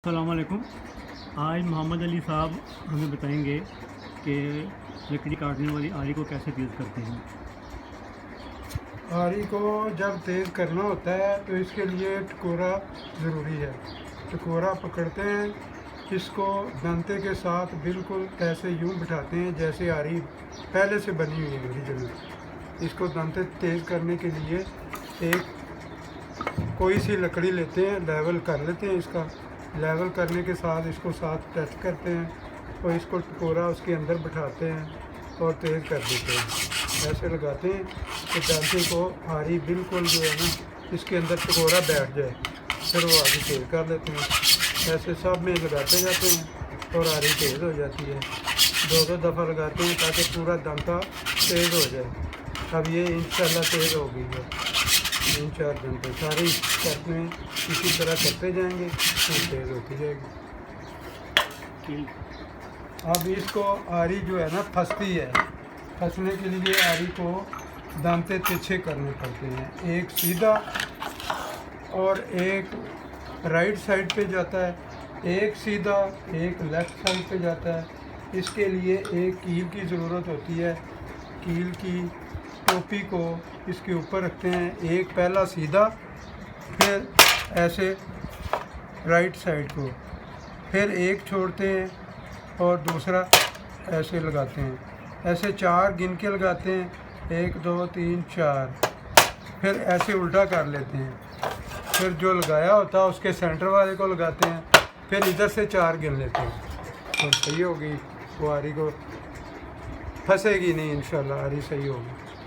अस्सलामुअलैकुम। आज मोहम्मद अली साहब हमें बताएंगे कि लकड़ी काटने वाली आरी को कैसे तेज़ करते हैं। आरी को जब तेज़ करना होता है तो इसके लिए टकोरा ज़रूरी है। टकोरा पकड़ते हैं, इसको दंते के साथ बिल्कुल ऐसे यूं बिठाते हैं जैसे आरी पहले से बनी हुई है ओरिजिनल। इसको दंते तेज़ करने के लिए एक कोई सी लकड़ी लेते हैं, लेवल कर लेते हैं। इसका लेवल करने के साथ इसको साथ टच करते हैं और इसको टकोरा उसके अंदर बिठाते हैं और तेज़ कर देते हैं। ऐसे लगाते हैं कि दांते को आरी बिल्कुल जो है ना इसके अंदर टकोरा बैठ जाए, फिर वो आगे तेज़ कर लेते हैं। ऐसे सब में लगाते जाते हैं और आरी तेज़ हो जाती है। दो दफ़ा लगाते हैं ताकि पूरा दांता तेज़ हो जाए। अब ये इंशाल्लाह तेज़ हो गई है। 3-4 घंटे सारे करते हैं, इसी तरह करते जाएंगे तो तेज़ होती जाएगी। अब इसको आरी जो है ना फंसती है, फंसने के लिए आरी को दांते तिरछे करने पड़ते हैं। एक सीधा और एक राइट साइड पे जाता है, एक सीधा एक लेफ़्ट साइड पे जाता है। इसके लिए एक कील की ज़रूरत होती है। कील की टोपी को इसके ऊपर रखते हैं, एक पहला सीधा, फिर ऐसे राइट साइड को, फिर एक छोड़ते हैं और दूसरा ऐसे लगाते हैं। ऐसे 4 गिन के लगाते हैं, 1 2 3 4, फिर ऐसे उल्टा कर लेते हैं। फिर जो लगाया होता है उसके सेंटर वाले को लगाते हैं, फिर इधर से 4 गिन लेते हैं और सही होगी। वो आरी को फंसेगी नहीं, इंशाल्लाह आरी सही होगी।